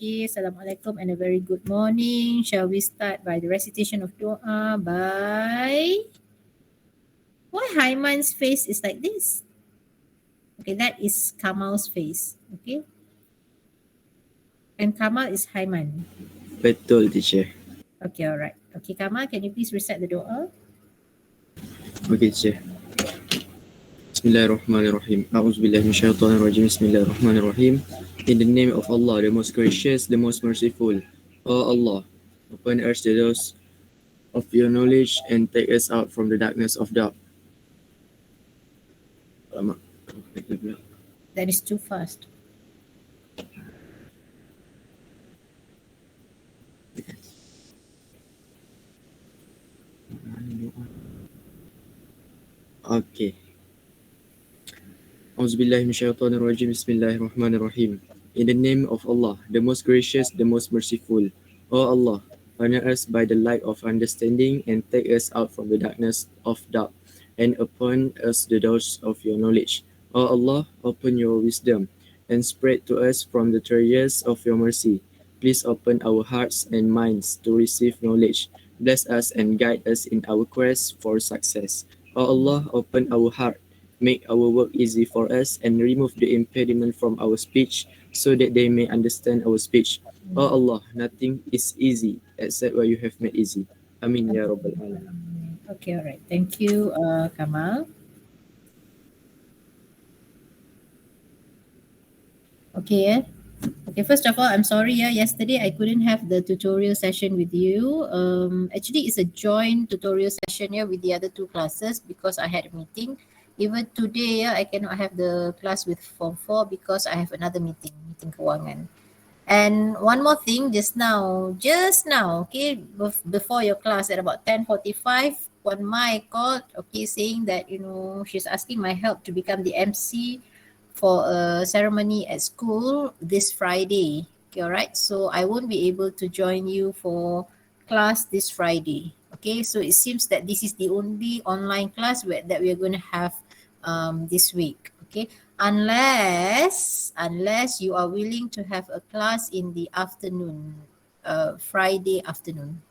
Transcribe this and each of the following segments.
Okay, Assalamualaikum and a very good morning. Shall we start by the recitation of doa by... Why Haiman's face is like this? Okay, that is Kamal's face. Okay. And Kamal is Haiman. Betul, teacher. Okay, alright. Okay, Kamal, can you please recite the doa? Okay, teacher. Bismillahirrahmanirrahim. A'udzubillahi minasyaitonirrajim. Bismillahirrahmanirrahim. In the name of Allah, the most gracious, the most merciful. O Allah, open us the doors of your knowledge and take us out from the darkness of doubt. Alamak. That is too fast. Okay. Auzubillahi minasyaitonirrajim. Bismillahirrahmanirrahim. In the name of Allah, the most gracious, the most merciful. O Allah, honor us by the light of understanding and take us out from the darkness of doubt and open us the doors of your knowledge. O Allah, open your wisdom and spread to us from the treasures of your mercy. Please open our hearts and minds to receive knowledge. Bless us and guide us in our quest for success. O Allah, open our heart. Make our work easy for us and remove the impediment from our speech so that they may understand our speech. Oh Allah, nothing is easy except what you have made easy. Amin ya Rabbal Alamin. Okay, alright. Thank you, Kamal. Okay, Okay, first of all, I'm sorry. Yesterday I couldn't have the tutorial session with you. Actually, it's a joint tutorial session with the other two classes because I had a meeting. Even today, I cannot have the class with Form 4 because I have another meeting kewangan. And one more thing, just now, okay, before your class at about 10:45, Puan Mai called, okay, saying that, she's asking my help to become the MC for a ceremony at school this Friday. Okay, all right. So I won't be able to join you for class this Friday. Okay, so it seems that this is the only online class that we are going to have this week. Okay, unless you are willing to have a class in the afternoon, Friday afternoon.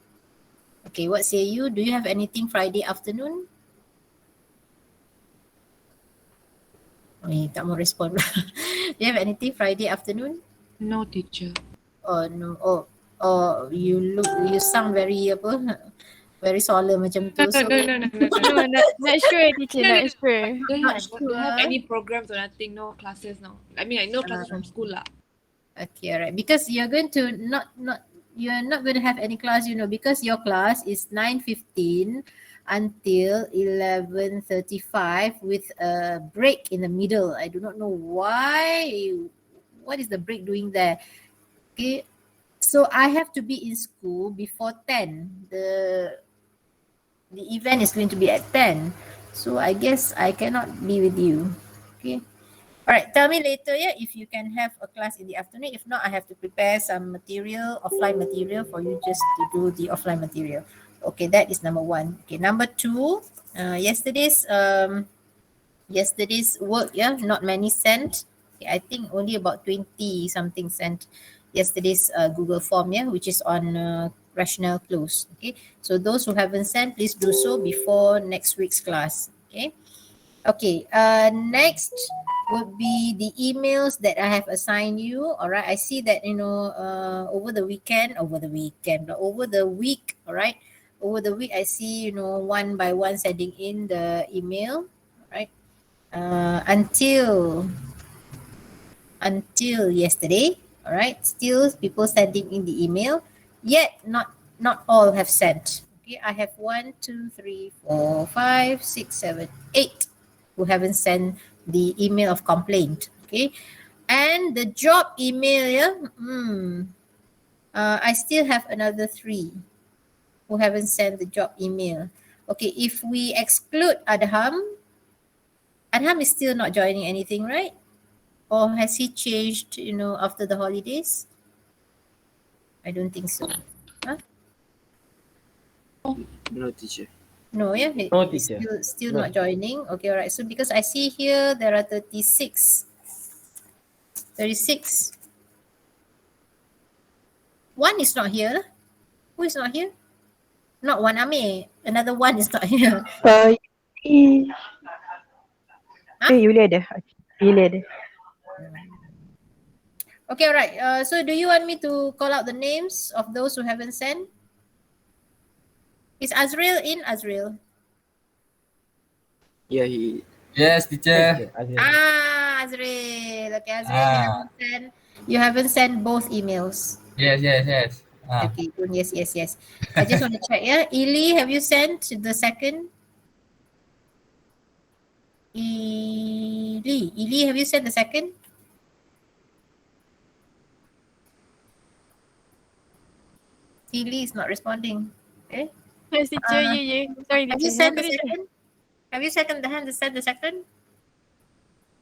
Okay, what say you? Do you have anything Friday afternoon? Tak mau respond. Do you have anything Friday afternoon? No, teacher. Oh no. You sound very very solemn macam tu. No, not sure, teacher, not sure. Don't have any programs or nothing, no classes now. I mean, no classes from school lah. Okay, alright. Because you're going to you're not going to have any class, because your class is 9:15 until 11:35 with a break in the middle. I do not know why. What is the break doing there? Okay, so I have to be in school before 10. The event is going to be at 10. So I guess I cannot be with you. Okay. Alright, tell me later if you can have a class in the afternoon. If not, I have to prepare some material, offline material for you just to do the offline material. Okay, that is number one. Okay, number two, yesterday's work, not many sent. Okay, I think only about 20 something sent yesterday's Google form, which is on rational close. Okay, so those who haven't sent, please do so before next week's class. Okay. Okay, next would be the emails that I have assigned you. All right, I see that, over the week, all right. Over the week, I see, one by one sending in the email, all right. Until yesterday, all right. Still people sending in the email, yet not all have sent. Okay, I have 1, 2, 3, 4, 5, 6, 7, 8 who haven't sent the email of complaint. Okay, and the job email, I still have another 3 who haven't sent the job email. Okay, if we exclude Adham is still not joining anything, right? Or has he changed, after the holidays? I don't think so. Huh? No, teacher. No, No, teacher. Still No. not joining. Okay, all right. So because I see here there are 36. One is not here. Who is not here? Not one Amir. Another one is not here. Yulia ada. Yulia ada. Okay, all right. So do you want me to call out the names of those who haven't sent? Is Azrael in, Azrael? Yeah, he. Yes, teacher. Azrael. Okay, Azrael, you haven't sent both emails. Yes. Okay, good. Yes. I just want to check. Yeah, Ili, have you sent the second? Ili, have you sent the second? Ili is not responding. Okay. Yes, teacher. Yeah. Sorry, Have you teacher. sent the second? Have you sent the second?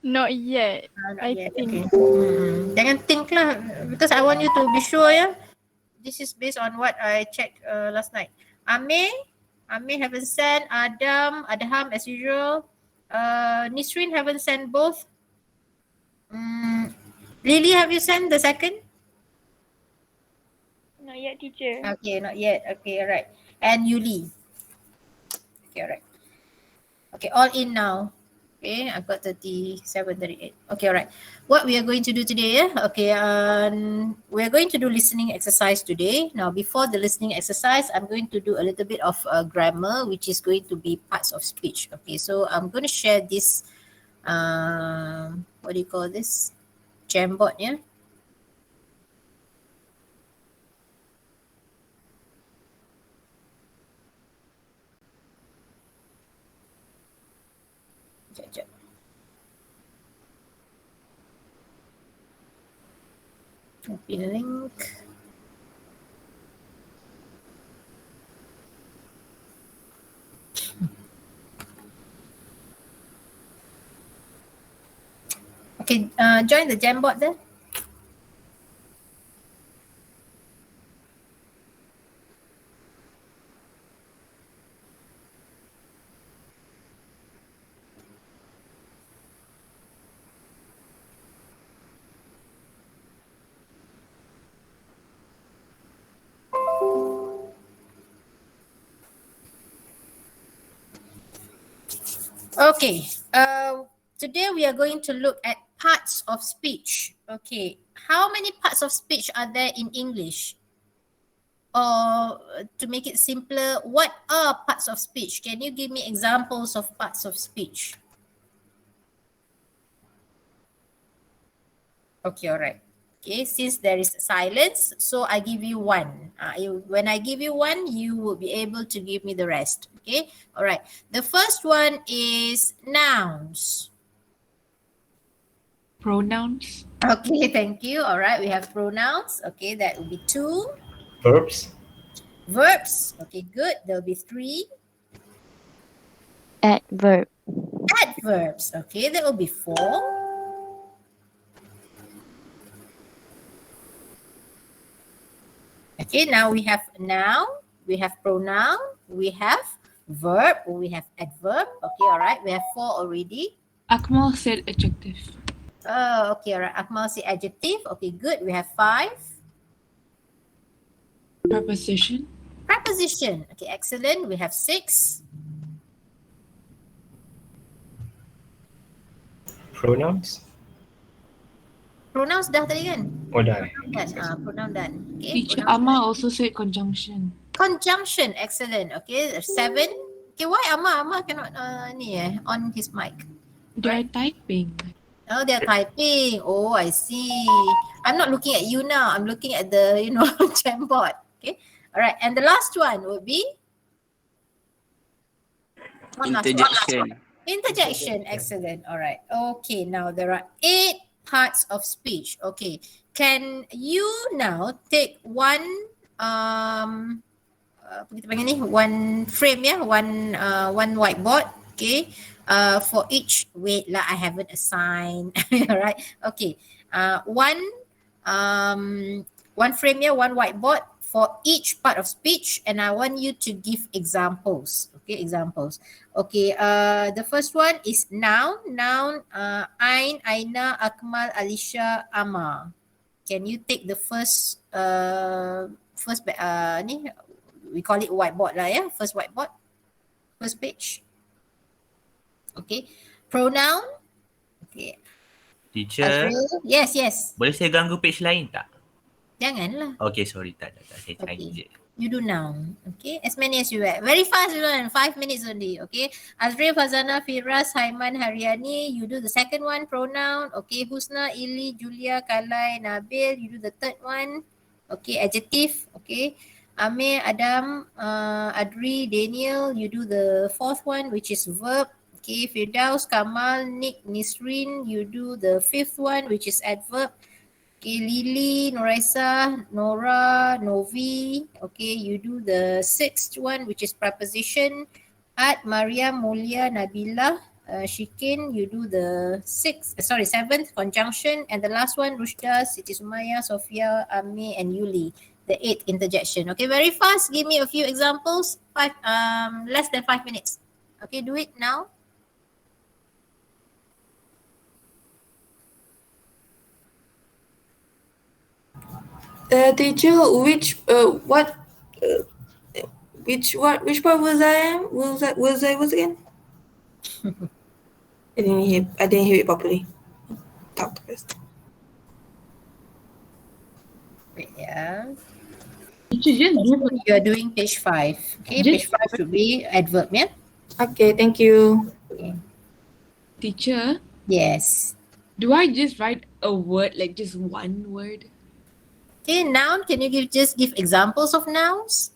Not yet. Not I yet. think. Okay. Jangan think lah, because I want you to be sure. Yeah. This is based on what I checked last night. Amir haven't sent. Adham as usual. Nisrin haven't sent both. Lily, have you sent the second? Not yet, teacher. Okay, not yet. Okay, all right. And Yuli. Okay, all right. Okay, all in now. Okay, I've got 37, 38. Okay, all right. What we are going to do today, okay, we are going to do listening exercise today. Now, before the listening exercise, I'm going to do a little bit of grammar, which is going to be parts of speech. Okay, so I'm going to share this, what do you call this? Jamboard, yeah? Sekejap. Copy the link. Okay, join the Jamboard then. Okay, today we are going to look at parts of speech. Okay, how many parts of speech are there in English? Or to make it simpler, what are parts of speech? Can you give me examples of parts of speech? Okay, all right. Okay, since there is silence, so I give you one. When I give you one, you will be able to give me the rest. Okay, all right. The first one is nouns. Pronouns. Okay, thank you. All right, we have pronouns. Okay, that will be 2. Verbs. Verbs. Okay, good. There will be 3. Adverb. Adverbs. Okay, that will be 4. Okay, now we have noun, we have pronoun, we have verb, we have adverb. Okay, all right, we have 4 already. Akmal said adjective. Oh, okay, all right. Akmal say adjective. Okay, good. We have 5. Preposition. Preposition. Okay, excellent. We have 6. Pronouns. Pronouns dah tadi kan? Oh, dah. Done. Pronoun done. Okay. Teacher pronoun Amma also said conjunction. Conjunction. Excellent. Okay, there's 7. Okay, why Amma cannot on his mic? They are typing. Oh, they're typing. Oh, I see. I'm not looking at you now. I'm looking at the, Jamboard. Okay. All right. And the last one would be? Interjection. Interjection. Excellent. All right. Okay. Now there are 8 parts of speech. Okay. Can you now take one, kita panggil ni, one frame, yeah? One whiteboard. Okay. For each, wait lah, I haven't assigned. All right. Okay. One frame here, one whiteboard for each part of speech, and I want you to give examples. Okay, examples. Okay. The first one is noun. Noun. Ain, Aina, Akmal, Alisha, Amma. can you take the first ni we call it whiteboard lah ya, first whiteboard, first page. Okay, pronoun. Okay, Teacher, Azril. Yes. boleh saya ganggu page lain tak? Janganlah. Okay, sorry. Tak. Saya try Okay. je. You do noun. Okay, as many as you want. Very fast, you learn. 5 minutes only. Okay, Azril, Fazana, Firas, Haiman, Haryani. You do the second one, pronoun. Okay, Husna, Ili, Julia, Kalai, Nabil. You do the third one. Okay, adjective. Okay, Amir, Adam, Adri, Daniel. You do the fourth one, which is verb. Okay, Firdaus, Kamal, Nick, Nisrin. You do the fifth one, which is adverb. Okay, Lily, Noraisa, Nora, Novi. Okay, you do the sixth one, which is preposition. Ad, Maria, Mulia, Nabila, Shikin. You do the seventh, conjunction. And the last one, Rushda, Siti Sumaya, Sophia, Ami, and Yuli. The eighth, interjection. Okay, very fast. Give me a few examples. Less than 5 minutes. Okay, do it now. Teacher, which part was I in? Was I again? I didn't hear it properly. Talk first. Wait, yeah. Teacher, just give a You are doing page 5. Okay, page 5 should be adverb, yeah? Okay, thank you. teacher. Yes. Do I just write a word, like just one word? Okay, noun, can you give examples of nouns?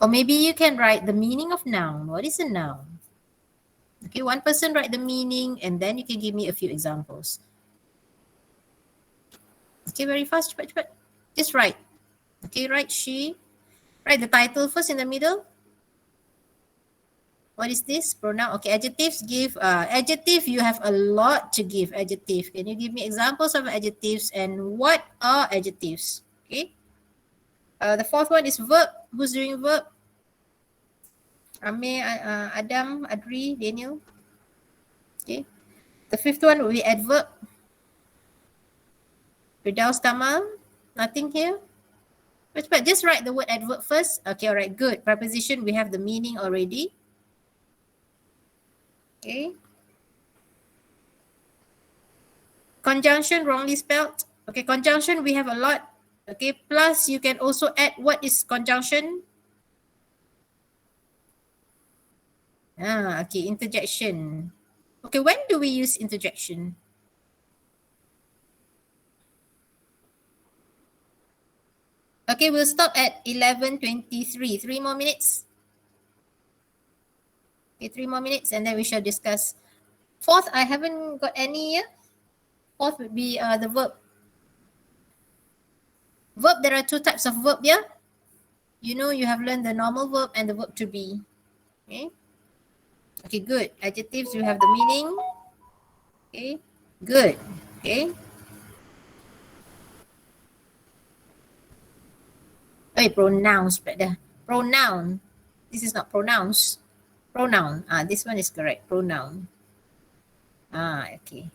Or maybe you can write the meaning of noun. What is a noun? Okay, one person write the meaning and then you can give me a few examples. Okay, very fast, cepat. Just write. Okay, write the title first in the middle. What is this? Pronoun. Okay, adjectives give, adjective, you have a lot to give adjective. Can you give me examples of adjectives and what are adjectives? Okay. The fourth one is verb. Who's doing verb? Amir, Adam, Adri, Daniel. Okay. The fifth one will be adverb. Firdaus, Kamal. Nothing here. But just write the word adverb first. Okay, all right, good. Preposition, we have the meaning already. Okay. Conjunction, wrongly spelled. Okay, conjunction, we have a lot. Okay, plus you can also add what is conjunction. Okay, interjection. Okay, when do we use interjection? Okay, we'll stop at 11:23. 3 more minutes. Okay, 3 more minutes and then we shall discuss. Fourth, I haven't got any here. Fourth would be the verb. Verb, there are 2 types of verb here. You know, you have learned the normal verb and the verb to be. Okay. Okay, good. Adjectives, you have the meaning. Okay, good. Okay. Pronouns pula dah. Pronoun. This is not pronouns. Pronoun. This one is correct. Pronoun. Okay.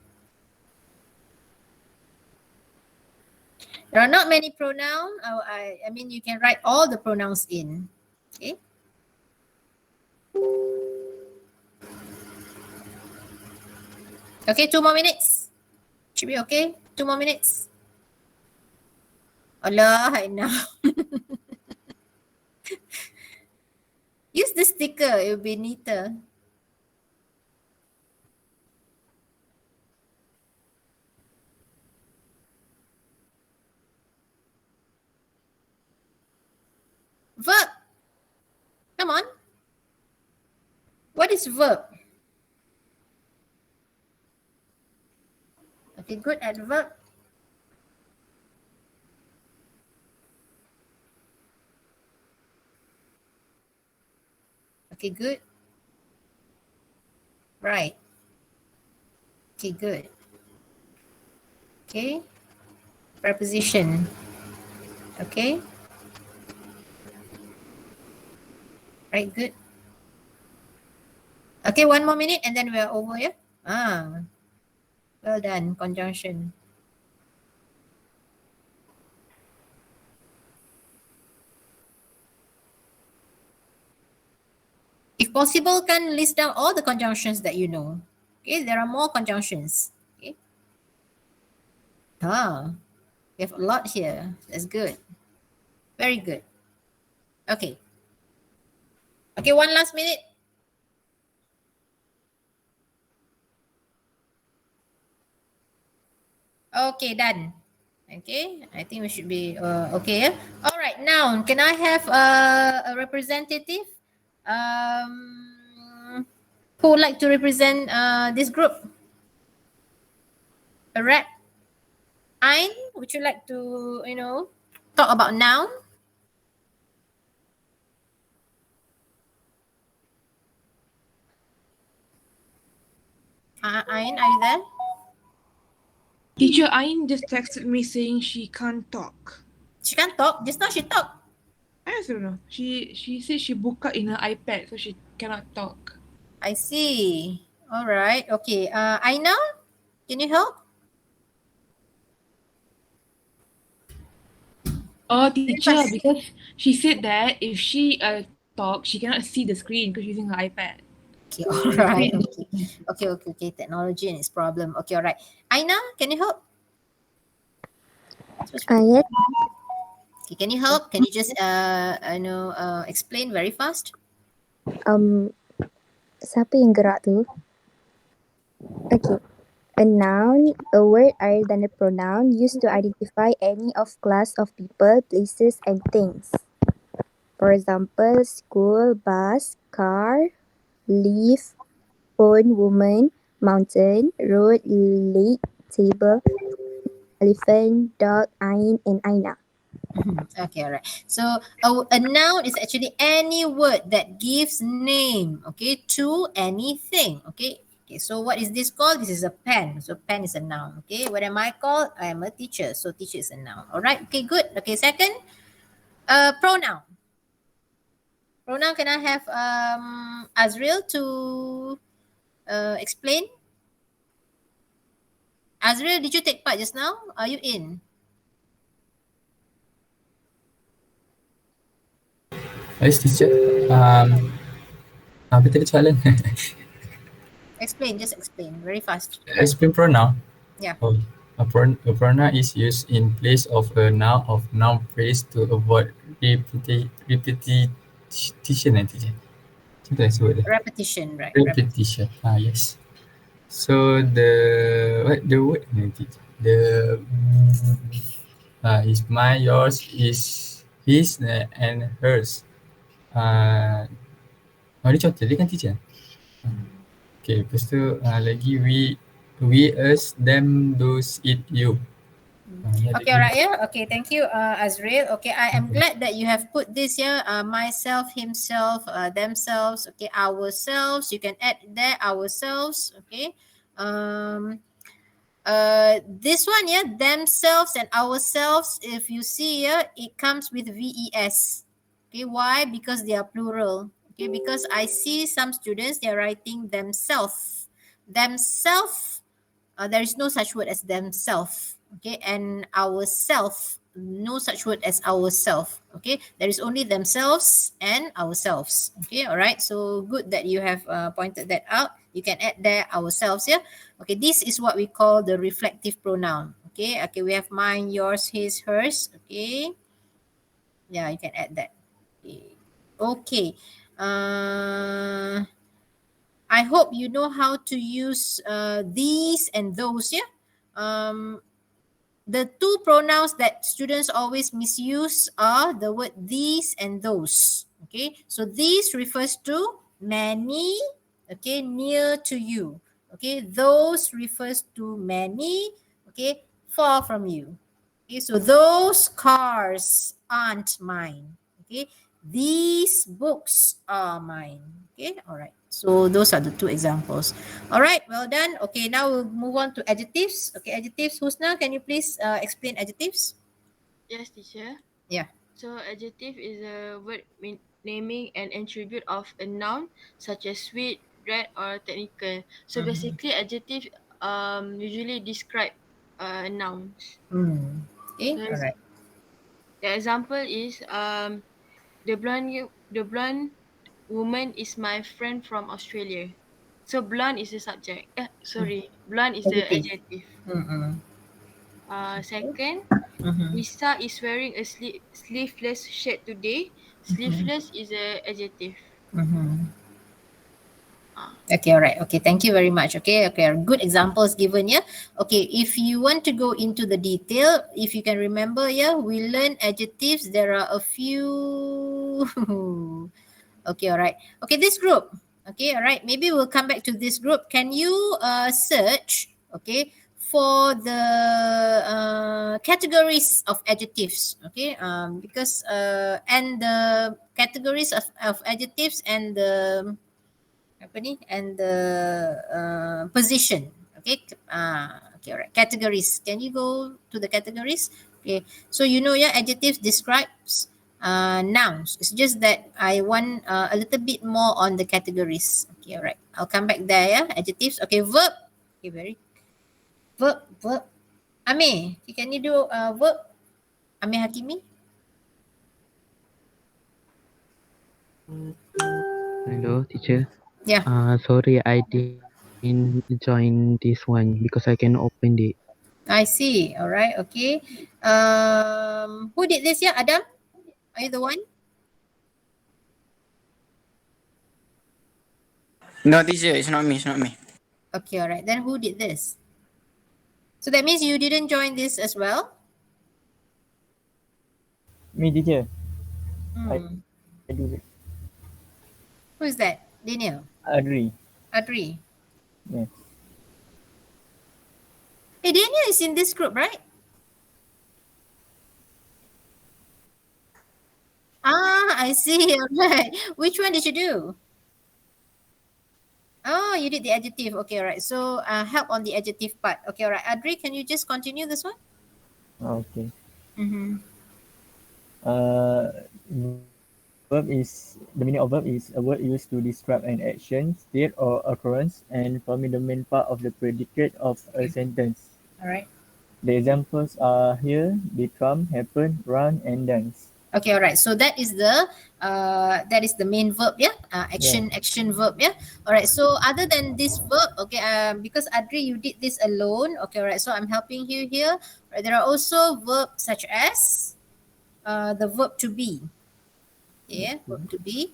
There are not many pronouns. I mean, you can write all the pronouns in. Okay. Okay, 2 more minutes. Should be okay. 2 more minutes. Allah, I know. Use the sticker, it will be neater. Verb. Come on. What is verb? Okay, good. Adverb. Okay, good. Right. Okay, good. Okay. Preposition. Okay. Right, good. Okay, one more minute and then we're over, yeah? Well done, conjunction. If possible, can list down all the conjunctions that you know. Okay, there are more conjunctions. Okay. We have a lot here. That's good. Very good. Okay. Okay, one last minute. Okay, done. Okay, I think we should be okay. Yeah? All right, noun. Can I have a representative? Who would like to represent this group? A rep? Ain, would you like to, talk about noun? Ain, are you there? Teacher Ain just texted me saying she can't talk. She can't talk. Just now she talked. I also don't know. She said she buka in her iPad, so she cannot talk. I see. All right. Okay. Aina, can you help? Oh, teacher, because she said that if she talk, she cannot see the screen because she's using her iPad. Okay. All right. Okay. Technology and its problem. Okay. All right. Aina, can you help? Yes. Okay. Can you help? Can you just explain very fast? Siapa yang gerak tu? Okay. A noun, a word other than a pronoun used to identify any of class of people, places and things. For example, school, bus, car, leaf, phone, woman, mountain, road, lake, table, elephant, dog, Ain and Aina. Okay, all right. So a noun is actually any word that gives name, okay, to anything, okay. Okay, so what is this called? This is a pen. So pen is a noun, okay. What am I called? I am a teacher. So teacher is a noun. All right. Okay, good. Okay, second, pronoun. Pronoun, can I have Azril to explain? Azril, did you take part just now? Are you in? Yes, teacher. Apa tadi soalan? Explain, just explain very fast. Explain pronoun. Yeah. Oh, a pronoun is used in place of a noun phrase to avoid repetition, teacher. Macam tu yang sebut dia. Repetition, right? Repetition. Yes. So the word teacher? The is mine, yours, is his and hers. Dia contoh dia kan teacher. Okay, lepas tu lagi we, us, them, those, it, you. Okay, all right, yeah. Okay, thank you, Azrael. Okay, I am glad that you have put this here. Myself, himself, themselves. Okay, ourselves. You can add there ourselves. Okay. This one, yeah, themselves and ourselves. If you see here, it comes with VES. Okay, why? Because they are plural. Okay, because I see some students they are writing themselves. Themselves. There is no such word as themselves. Okay, and ourself, no such word as ourself. Okay, there is only themselves and ourselves. Okay, all right. So good that you have pointed that out. You can add there ourselves here. Okay, this is what we call the reflective pronoun. Okay, we have mine, yours, his, hers. Okay, yeah, you can add that. Okay. I hope you know how to use these and those. Yeah. The two pronouns that students always misuse are the word these and those. Okay, so these refers to many, okay, near to you. Okay, those refers to many, okay, far from you. Okay, so those cars aren't mine. Okay, these books are mine. Okay, all right. So those are the two examples. All right, well done. Okay, now we'll move on to adjectives. Okay, adjectives. Husna, can you please explain adjectives? Yes, teacher. Yeah. So adjective is a word naming an attribute of a noun such as sweet, abstract or technical. So basically, adjective usually describe nouns. Okay, So all right. the example is the blonde woman is my friend from Australia. So blonde is the subject. Blonde is the Adjective. adjective. Mm-mm. Second, Mm-hmm. Lisa is wearing a sleeveless shirt today. Sleeveless is a adjective. Mm-hmm. Ah. Okay, all right. Okay, thank you very much. Okay, okay, good examples given here. Okay, if you want to go into the detail, if you can remember, yeah, we learn adjectives. There are a few. Okay, all right. Okay, this group. Okay, all right. Maybe we'll come back to this group. Can you search, okay, for the categories of adjectives? Okay, because and the categories of adjectives and the apa ni and the position. Okay, okay, all right. Categories. Can you go to the categories? Okay, so you know, yeah, adjectives describes nouns. It's just that I want a little bit more on the categories. Okay, all right. I'll come back there. Yeah, adjectives. Okay, verb. Okay, verb. Amir, can you do verb? Amir Hakimi. Hello, teacher. Yeah, Sorry, I didn't join this one because I can open it. I see. All right. Okay. Who did this? Yeah, Adam. Are you the one? No, teacher, it's not me. It's not me. Okay, all right. Then who did this? So that means you didn't join this as well? Me, teacher. Hmm. I do it. Who is that? Daniel? Agree. Adri? Yes. Hey, Daniel is in this group, right? I see. All right. Which one did you do? Oh, you did the adjective. Okay, all right. So help on the adjective part. Okay, all right. Adri, can you just continue this one? Okay. Mm-hmm. Verb is the meaning of verb is a word used to describe an action, state, or occurrence, and forming the main part of the predicate of a sentence. All right. The examples are here: become, happen, run, and dance. Okay, all right. So that is the main verb, yeah. Action verb, yeah. All right. So other than this verb, okay, because Adri, you did this alone. Okay, all right. So I'm helping you here. Right, there are also verbs such as the verb to be. Yeah, verb to be.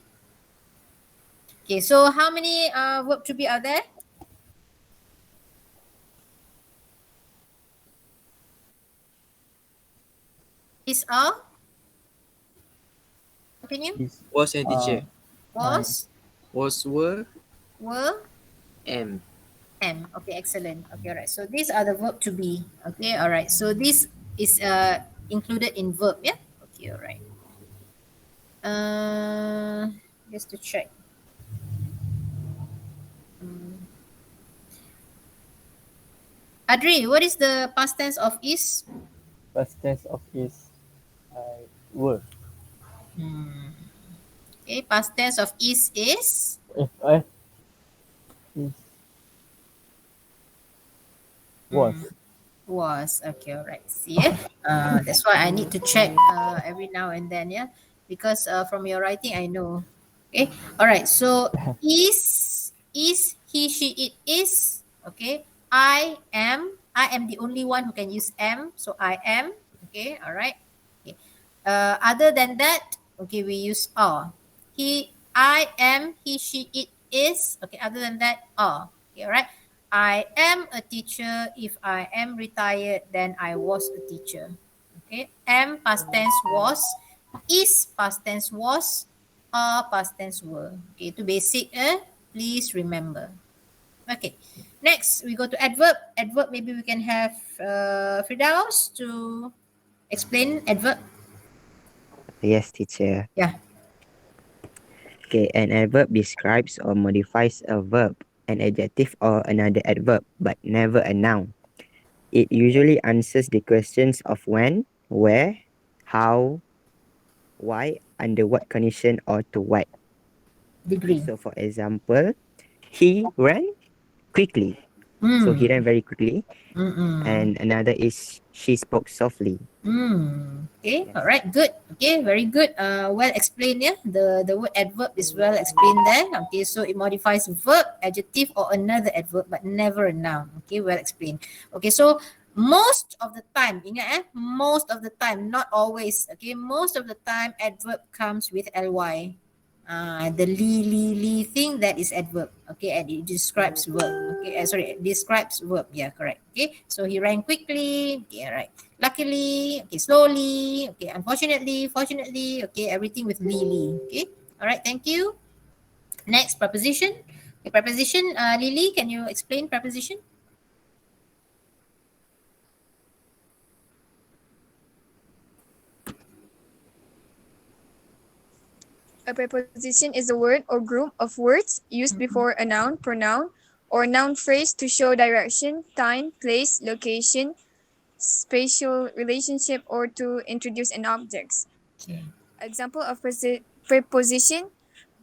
Okay, so how many verb to be are there? Is are. Continue. Was and teacher. Was, Were, were, am. am. Okay, excellent. Okay, all right. So these are the verb to be. Okay, all right. So this is included in verb, yeah? Okay, all right. Just to check. Adri, what is the past tense of is? Past tense of is were. Okay, past tense of is Is was. was. Okay, all right. See, that's why I need to check every now and then, yeah, because from your writing I know. Okay, all right. So is he, she, it is. Okay, I am the only one who can use am, so I am. Okay, all right. Okay. Other than that, okay, we use are. I am, he, she, it is. Okay, other than that, are. Okay, all right. I am a teacher. If I am retired, then I was a teacher. Okay, am past tense was, is past tense was, are past tense were. Okay, itu basic, please remember. Okay, next we go to adverb. Adverb, maybe we can have Firdaus to explain adverb. Yes, teacher. Yeah. Okay, an adverb describes or modifies a verb, an adjective, or another adverb, but never a noun. It usually answers the questions of when, where, how, why, under what condition, or to what. Degree. So, for example, he ran quickly. So he Hmm. ran very quickly. Mm-mm. And another is she spoke softly. Okay, Yes. all right, good. Okay, very good. Well explained. Yeah, the word adverb is well explained there. Okay, so it modifies verb, adjective, or another adverb, but never a noun. Okay, well explained. Okay, so most of the time, ingat most of the time, not always. Okay, most of the time, adverb comes with ly. The li thing, that is adverb. Okay, and it describes verb. Okay, sorry, it describes verb. Yeah, correct. Okay, so he ran quickly. Okay, all right. Luckily, okay, slowly, okay, unfortunately, fortunately, okay, everything with li. Okay, all right, thank you. Next, preposition. Okay, preposition, Lily, can you explain preposition? A preposition is a word or group of words used before a noun, pronoun, or noun phrase to show direction, time, place, location, spatial relationship, or to introduce an object. Okay. Example of preposition: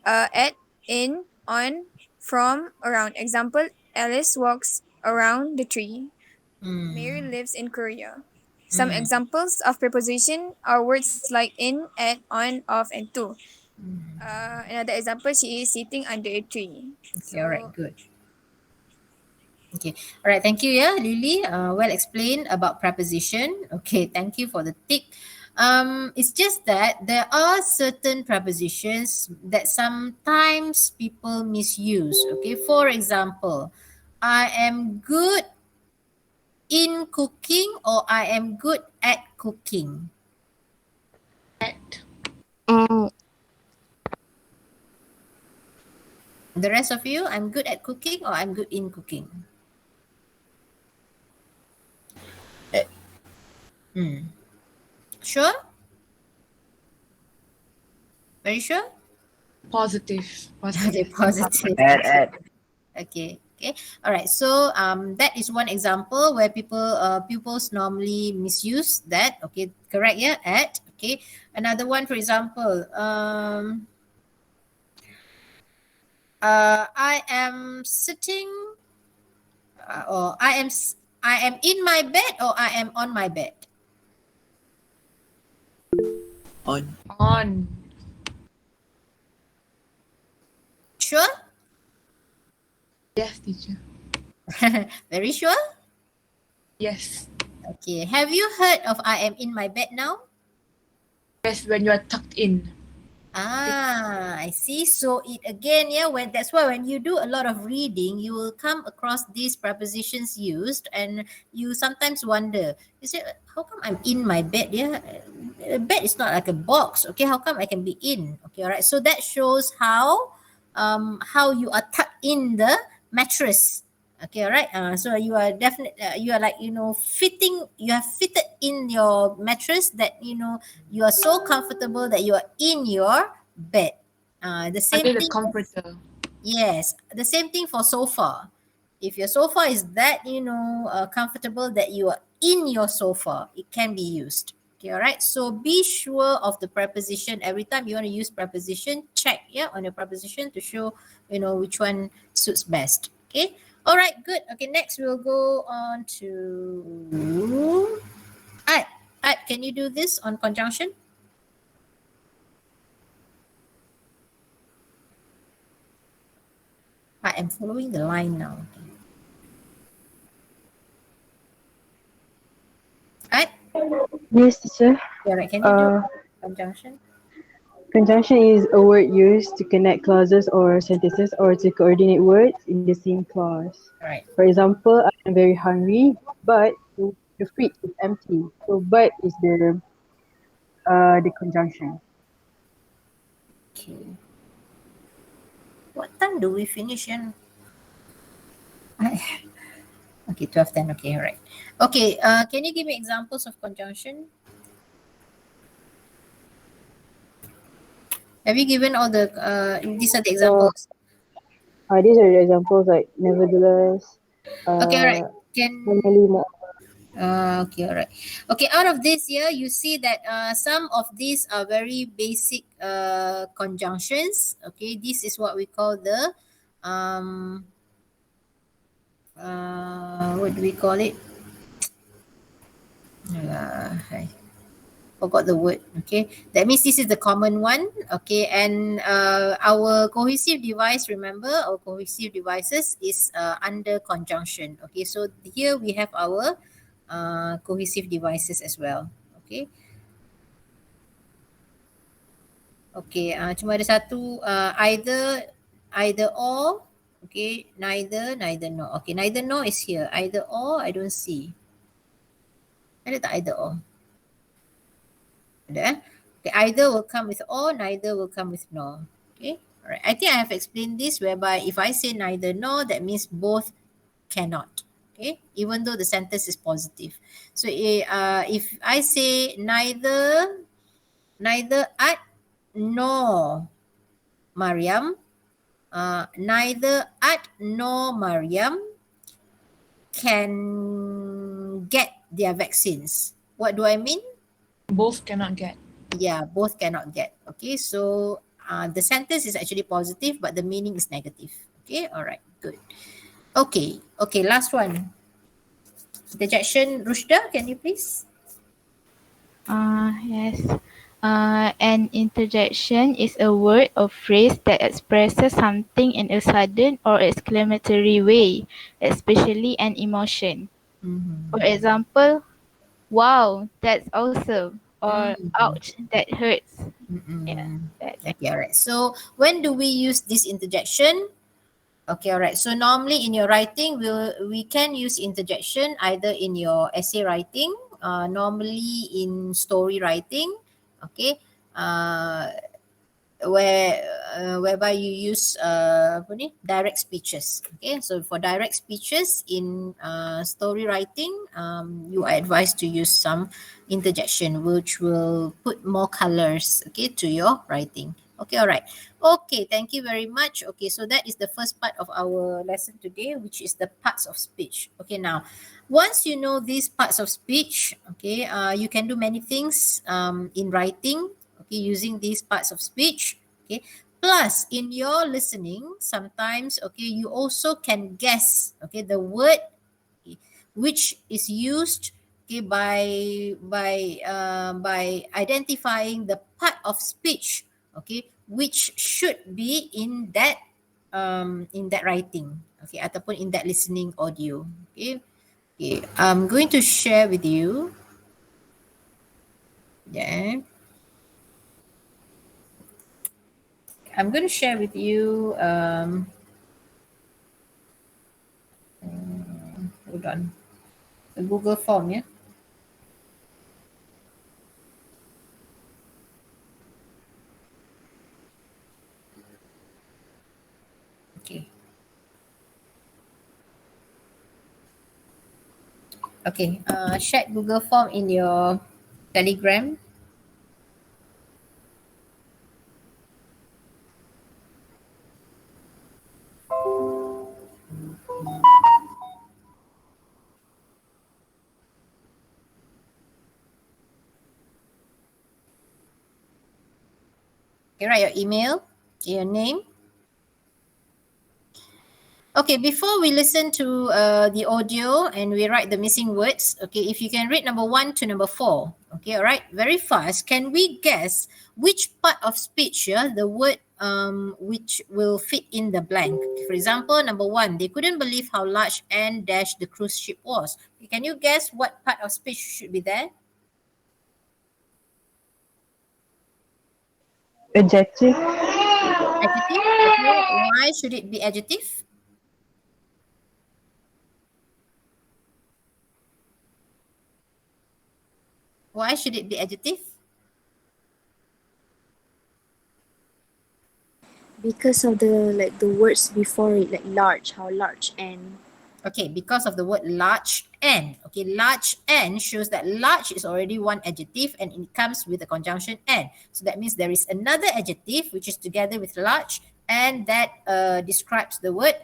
at, in, on, from, around. Example: Alice walks around the tree. Mary Mm. lives in Korea. Some Mm. examples of preposition are words like in, at, on, off, and to. Another example: she is sitting under a tree. Okay, all right, So good. Okay, all right, thank you, yeah, Lily. Well explained about preposition. Okay, thank you for the tick. It's just that there are certain prepositions that sometimes people misuse. Okay, for example, I am good in cooking, or I am good at cooking. Mm, The rest of you, I'm good at cooking, or I'm good in cooking. Hmm. Sure? Very sure? Positive. Okay, Positive. positive. At. Okay, okay. All right. So that is one example where pupils normally misuse that. Okay, correct. Yeah, at. Okay. Another one, for example, I am sitting, or I am in my bed, or I am on my bed. On. On. Sure? Yes, teacher. Very sure? Yes. Okay. Have you heard of I am in my bed now? Yes, when you are tucked in. I see. So it again, yeah, when that's why when you do a lot of reading, you will come across these prepositions used, and you sometimes wonder, you say, how come I'm in my bed? Yeah, a bed is not like a box. Okay, how come I can be in? Okay, all right. So that shows how you are tucked in the mattress. Okay, all right. So you are definitely you are like, fitting. You have fitted in your mattress, that you are so comfortable that you are in your bed. The same Under the thing. comforter. Yes, the same thing for sofa. If your sofa is that comfortable that you are in your sofa, it can be used. Okay, all right. So be sure of the preposition every time you want to use preposition. Check, yeah, on your preposition to show which one suits best. Okay. All right. Good. Okay. Next, we'll go on to Art. Art, can you do this on conjunction? I am following the line now. Art, Yes, teacher. all right. Can you do Uh, conjunction? Conjunction is a word used to connect clauses or sentences or to coordinate words in the same clause. All right. For example, I am very hungry, but the fridge is empty. So, but is the conjunction. Okay. What time do we finish? And okay, 12:10. Okay, all right. Okay. Can you give me examples of conjunction? Have you given all the? These are the So, examples. these are the examples like nevertheless, Okay, all right. normally, Okay, all right. Okay, out of this here, you see that some of these are very basic conjunctions. Okay, this is what we call the um, what do we call it? I forgot the word. Okay, that means this is the common one. Okay, and our cohesive device, remember, our cohesive devices is under conjunction. Okay, so here we have our cohesive devices as well. Okay. Okay, cuma ada satu, either or. Okay, neither nor. Okay, neither nor is here. Either or, I don't see. Ada tak either or? Ada eh? Okay, either will come with or, neither will come with nor. Okay, alright. I think I have explained this whereby if I say neither nor, that means both cannot. Okay, even though the sentence is positive. So if I say neither at nor Mariam, neither Ad nor Mariam can get their vaccines. What do I mean? Both cannot get. Yeah, both cannot get. Okay, so the sentence is actually positive, but the meaning is negative. Okay, all right, good. Okay, last one. Interjection, Rushda, can you please? Yes. An interjection is a word or phrase that expresses something in a sudden or exclamatory way, especially an emotion. For example, wow, that's awesome, or ouch, that hurts. Yeah, that's Okay, all right. So when do we use this interjection? Okay, all right. So normally in your writing, we can use interjection either in your essay writing, normally in story writing, okay, whereby you use apa ni, direct speeches. Okay, so for direct speeches in story writing, you are advised to use some interjection, which will put more colors, okay, to your writing. Okay, all right. Okay, thank you very much. Okay, so that is the first part of our lesson today, which is the parts of speech. Okay, now, once you know these parts of speech, okay, you can do many things in writing, okay, using these parts of speech. Okay, plus in your listening, sometimes, okay, you also can guess, okay, the word, okay, which is used, okay, by identifying the part of speech, okay, which should be in that writing, okay, ataupun in that listening audio. Okay, I'm going to share with you. Yeah, I'm going to share with you. Hold on, a Google form. Yeah. Okay. Okay. Share Google form in your Telegram. Okay, write your email, your name. Okay, before we listen to the audio and we write the missing words, okay, if you can read number 1 to number 4, okay, all right, very fast. Can we guess which part of speech, yeah, the word which will fit in the blank? For example, number 1, they couldn't believe how large and dash the cruise ship was. Can you guess what part of speech should be there? Adjective. Adjective. Okay, why should it be adjective? Why should it be adjective? because of the words before it, like large, how large and Okay, because of the word large and. Okay, large and shows that large is already one adjective and it comes with the conjunction and. So that means there is another adjective which is together with large and that describes the word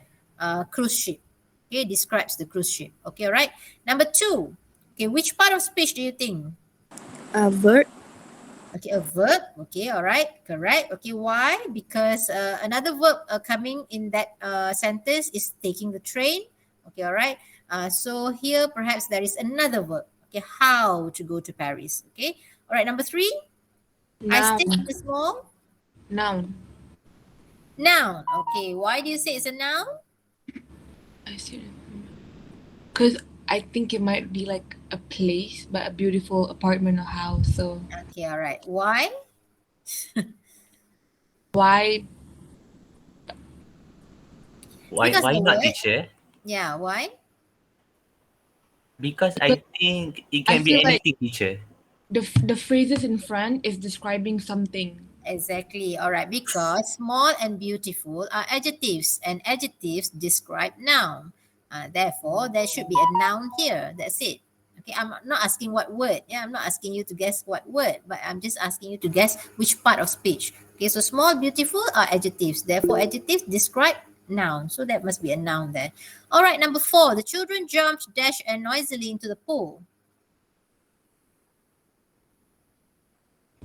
cruise ship. Okay, describes the cruise ship. Okay, all right. Number 2. Okay, which part of speech do you think? a verb. Okay, a verb. Okay, all right, correct. Okay, why? Because another verb coming in that sentence is taking the train. Okay, all right. So here perhaps there is another verb. Okay, how to go to Paris. Okay, all right. Number 3, I stay in Noun. a small Noun. noun. Okay, why do you say it's a noun? I see. Because I think it might be like a place, but a beautiful apartment or house. So Okay, all right. Why? why? Because Why the not, word. teacher? Yeah, why? Because Because I think it I can be feel like anything, teacher. the phrases in front is describing something. Exactly. All right. Because small and beautiful are adjectives, and adjectives describe noun. Therefore, there should be a noun here. That's it. Okay. I'm not asking what word. Yeah, I'm not asking you to guess what word, but I'm just asking you to guess which part of speech. Okay. So small, beautiful are adjectives. Therefore, adjectives describe noun. So that must be a noun there. All right. Number 4. The children jumped, dashed, and noisily into the pool.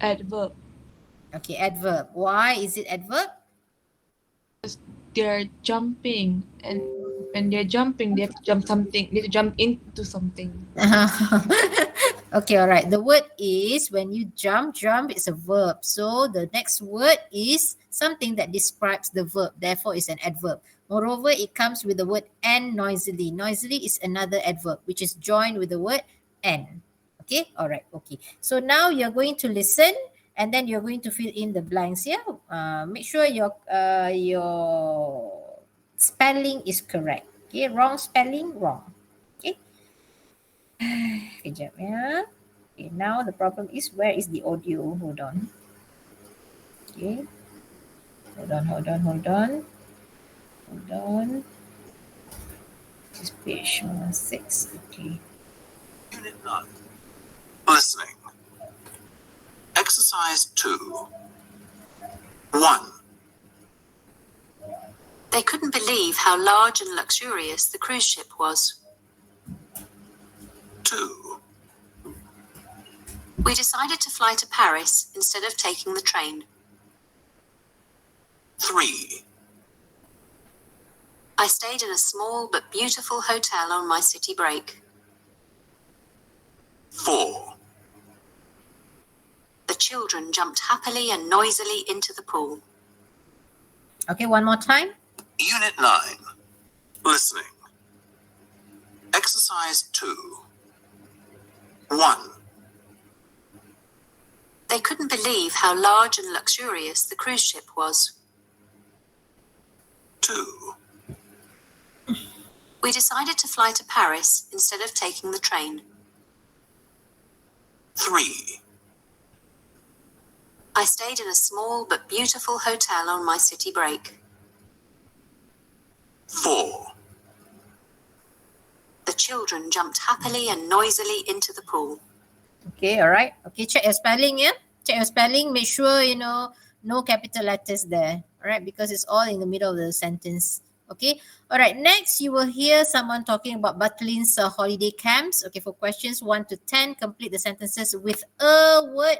Adverb. Okay. Adverb. Why is it adverb? They're jumping, and when they're jumping, they have to jump something. They have to jump into something. Okay, all right. The word is when you jump, jump is a verb. So the next word is something that describes the verb. Therefore, it's an adverb. Moreover, it comes with the word and noisily. Noisily is another adverb, which is joined with the word and. Okay, all right. Okay. So now you're going to listen and then you're going to fill in the blanks here. Make sure your spelling is correct. Okay, wrong spelling, wrong. Okay. Kejap ya. Okay, now the problem is where is the audio? Hold on. Okay. Hold on. Hold on. This is page 6. Okay. Unit 9. Listening. Exercise 2. 1. They couldn't believe how large and luxurious the cruise ship was. 2. We decided to fly to Paris instead of taking the train. 3. I stayed in a small but beautiful hotel on my city break. 4. The children jumped happily and noisily into the pool. Okay, one more time. Unit 9. Listening. Exercise 2. 1. They couldn't believe how large and luxurious the cruise ship was. 2. We decided to fly to Paris instead of taking the train. 3. I stayed in a small but beautiful hotel on my city break. 4. The children jumped happily and noisily into the pool. Okay, all right. Okay, check your spelling, yeah? Check your spelling. Make sure, no capital letters there. All right, because it's all in the middle of the sentence. Okay, all right. Next, you will hear someone talking about Batlin's holiday camps. Okay, for questions 1 to 10, complete the sentences with a word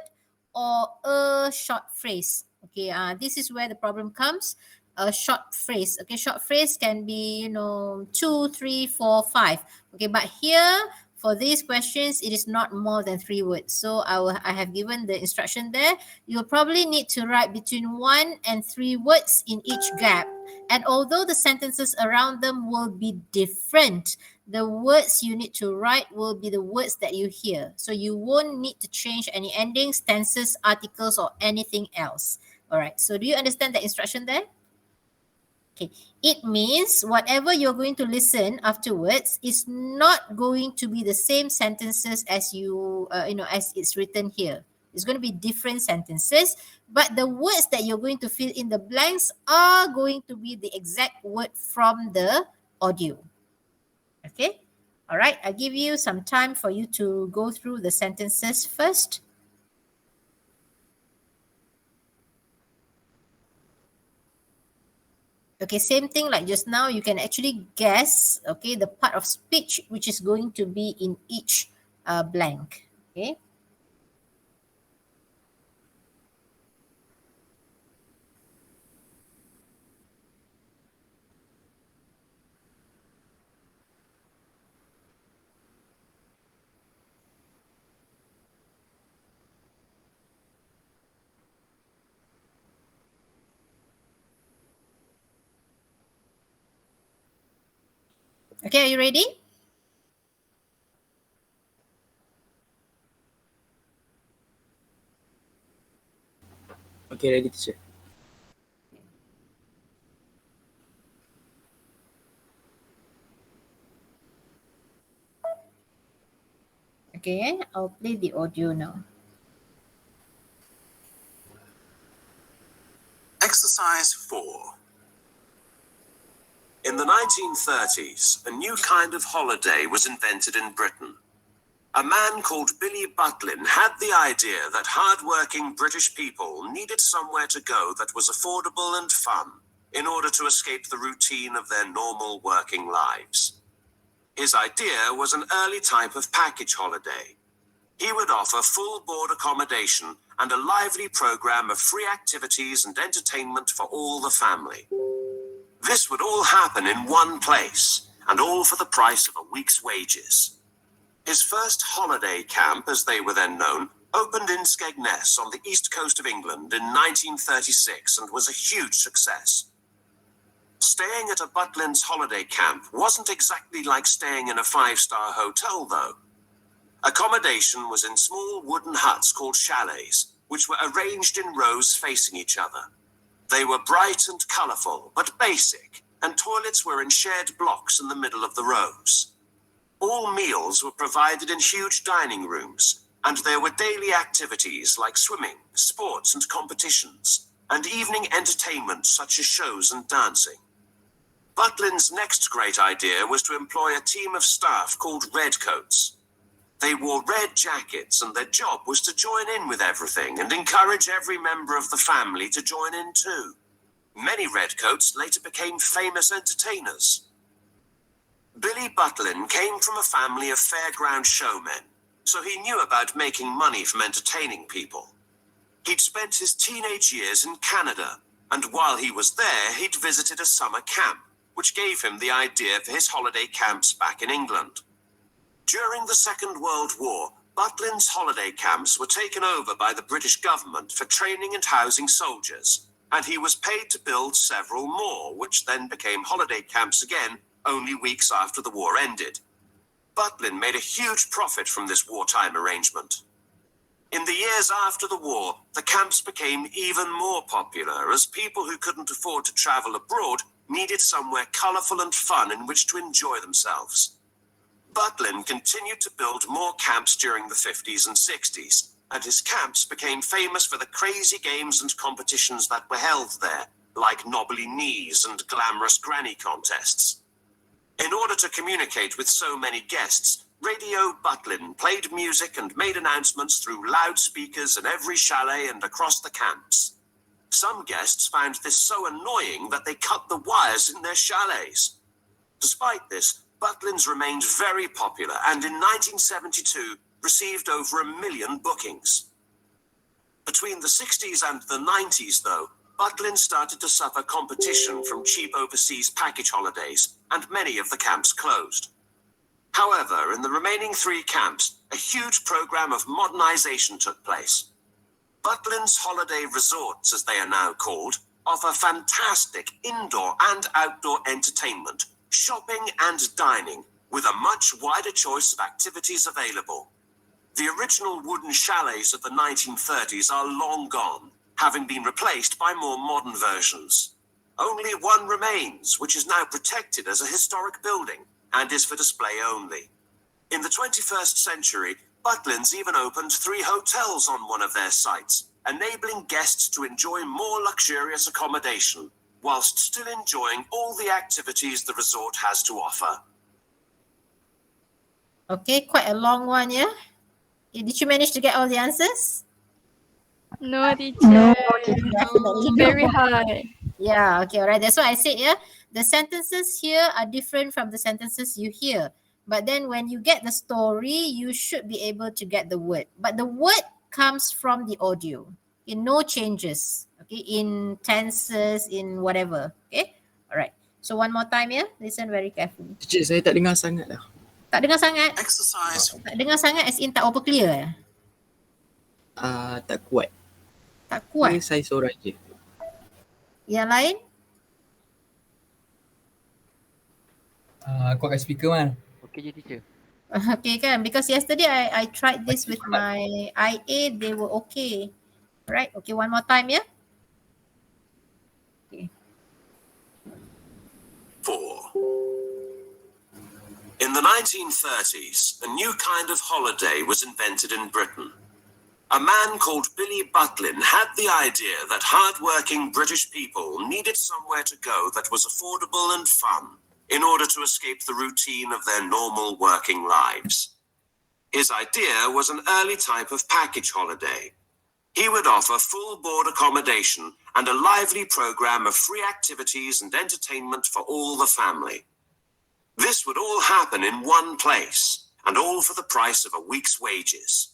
or a short phrase. Okay, this is where the problem comes. A short phrase. Okay, short phrase can be, 2, 3, 4, 5. Okay, but here for these questions, it is not more than 3 words. So I have given the instruction there. You'll probably need to write between 1 and 3 words in each gap. And although the sentences around them will be different, the words you need to write will be the words that you hear. So you won't need to change any endings, tenses, articles, or anything else. All right. So do you understand the instruction there? Okay, it means whatever you're going to listen afterwards is not going to be the same sentences as as it's written here. It's going to be different sentences, but the words that you're going to fill in the blanks are going to be the exact word from the audio. Okay, all right. I'll give you some time for you to go through the sentences first. Okay, same thing like just now, you can actually guess, okay, the part of speech which is going to be in each blank, okay? Okay, are you ready? Okay, ready, teacher. Okay, I'll play the audio now. Exercise 4. In the 1930s, a new kind of holiday was invented in Britain. A man called Billy Butlin had the idea that hard-working British people needed somewhere to go that was affordable and fun in order to escape the routine of their normal working lives. His idea was an early type of package holiday. He would offer full board accommodation and a lively program of free activities and entertainment for all the family. This would all happen in one place, and all for the price of a week's wages. His first holiday camp, as they were then known, opened in Skegness on the east coast of England in 1936 and was a huge success. Staying at a Butlin's holiday camp wasn't exactly like staying in a five-star hotel, though. Accommodation was in small wooden huts called chalets, which were arranged in rows facing each other. They were bright and colourful, but basic, and toilets were in shared blocks in the middle of the rows. All meals were provided in huge dining rooms, and there were daily activities like swimming, sports and competitions, and evening entertainment such as shows and dancing. Butlin's next great idea was to employ a team of staff called redcoats. They wore red jackets, and their job was to join in with everything and encourage every member of the family to join in too. Many redcoats later became famous entertainers. Billy Butlin came from a family of fairground showmen, so he knew about making money from entertaining people. He'd spent his teenage years in Canada, and while he was there, he'd visited a summer camp, which gave him the idea for his holiday camps back in England. During the Second World War, Butlin's holiday camps were taken over by the British government for training and housing soldiers, and he was paid to build several more, which then became holiday camps again, only weeks after the war ended. Butlin made a huge profit from this wartime arrangement. In the years after the war, the camps became even more popular as people who couldn't afford to travel abroad needed somewhere colourful and fun in which to enjoy themselves. Butlin continued to build more camps during the 50s and 60s, and his camps became famous for the crazy games and competitions that were held there, like knobbly knees and glamorous granny contests. In order to communicate with so many guests, Radio Butlin played music and made announcements through loudspeakers in every chalet and across the camps. Some guests found this so annoying that they cut the wires in their chalets. Despite this, Butlin's remained very popular and in 1972 received over 1 million bookings. Between the 60s and the 90s, though, Butlin started to suffer competition from cheap overseas package holidays, and many of the camps closed. However, in the remaining 3 camps, a huge program of modernization took place. Butlin's holiday resorts, as they are now called, offer fantastic indoor and outdoor entertainment, shopping and dining, with a much wider choice of activities available. The original wooden chalets of the 1930s are long gone, having been replaced by more modern versions. Only one remains, which is now protected as a historic building and is for display only. In the 21st century, Butlin's even opened 3 hotels on one of their sites, enabling guests to enjoy more luxurious accommodation, whilst still enjoying all the activities the resort has to offer. Okay, quite a long one, yeah? Did you manage to get all the answers? No, teacher. Definitely no. Very hard. Yeah, okay, all right. That's why I said, yeah, the sentences here are different from the sentences you hear. But then when you get the story, you should be able to get the word. But the word comes from the audio. Okay, no changes. Okay, in tenses, in whatever. Okay, all right. So one more time, yeah. Listen very carefully. Teacher, saya tak dengar sangat lah. Tak dengar sangat? Exercise. Tak dengar sangat as in tak apa clear. Tak kuat. Tak kuat. Ni saya seorang je. Yang lain? Aku akan speaker man. Okay je teacher. Okay kan, because yesterday I tried this with my IA, they were okay. Right, okay, one more time, yeah? Okay. 4. In the 1930s, a new kind of holiday was invented in Britain. A man called Billy Butlin had the idea that hard-working British people needed somewhere to go that was affordable and fun in order to escape the routine of their normal working lives. His idea was an early type of package holiday. He would offer full board accommodation and a lively program of free activities and entertainment for all the family. This would all happen in one place, and all for the price of a week's wages.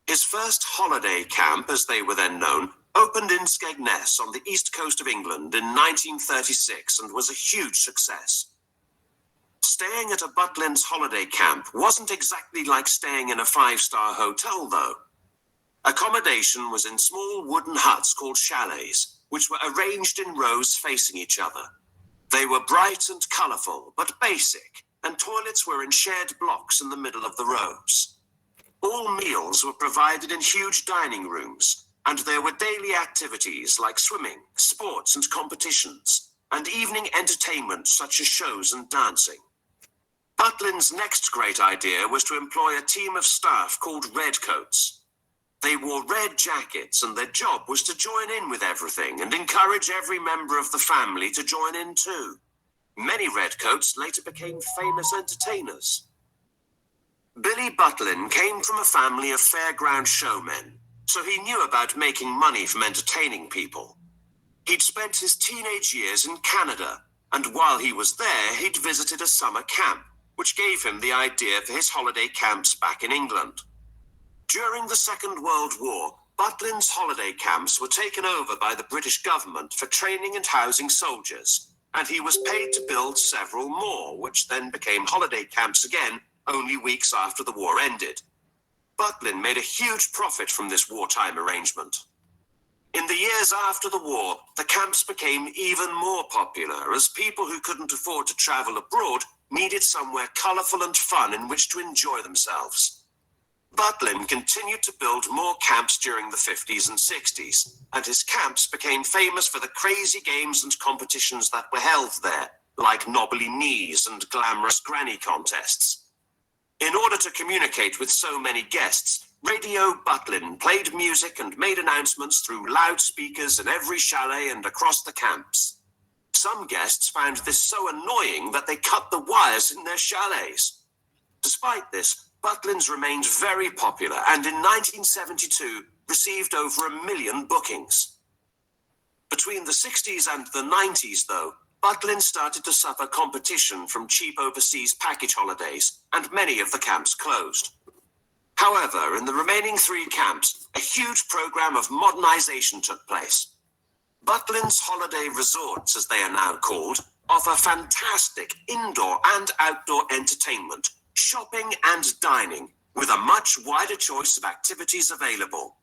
His first holiday camp, as they were then known, opened in Skegness on the east coast of England in 1936 and was a huge success. Staying at a Butlin's holiday camp wasn't exactly like staying in a 5-star hotel, though. Accommodation was in small wooden huts called chalets, which were arranged in rows facing each other. They were bright and colourful, but basic, and toilets were in shared blocks in the middle of the rows. All meals were provided in huge dining rooms, and there were daily activities like swimming, sports and competitions, and evening entertainment such as shows and dancing. Butlin's next great idea was to employ a team of staff called redcoats. They wore red jackets, and their job was to join in with everything and encourage every member of the family to join in too. Many redcoats later became famous entertainers. Billy Butlin came from a family of fairground showmen, so he knew about making money from entertaining people. He'd spent his teenage years in Canada, and while he was there, he'd visited a summer camp, which gave him the idea for his holiday camps back in England. During the Second World War, Butlin's holiday camps were taken over by the British government for training and housing soldiers, and he was paid to build several more, which then became holiday camps again, only weeks after the war ended. Butlin made a huge profit from this wartime arrangement. In the years after the war, the camps became even more popular as people who couldn't afford to travel abroad needed somewhere colourful and fun in which to enjoy themselves. Butlin continued to build more camps during the 50s and 60s, and his camps became famous for the crazy games and competitions that were held there, like knobbly knees and glamorous granny contests. In order to communicate with so many guests, Radio Butlin played music and made announcements through loudspeakers in every chalet and across the camps. Some guests found this so annoying that they cut the wires in their chalets. Despite this, Butlin's remained very popular and in 1972 received over 1 million bookings. Between the 60s and the 90s, though, Butlin started to suffer competition from cheap overseas package holidays, and many of the camps closed. However, in the remaining 3 camps, a huge program of modernization took place. Butlin's holiday resorts, as they are now called, offer fantastic indoor and outdoor entertainment, shopping and dining, with a much wider choice of activities available.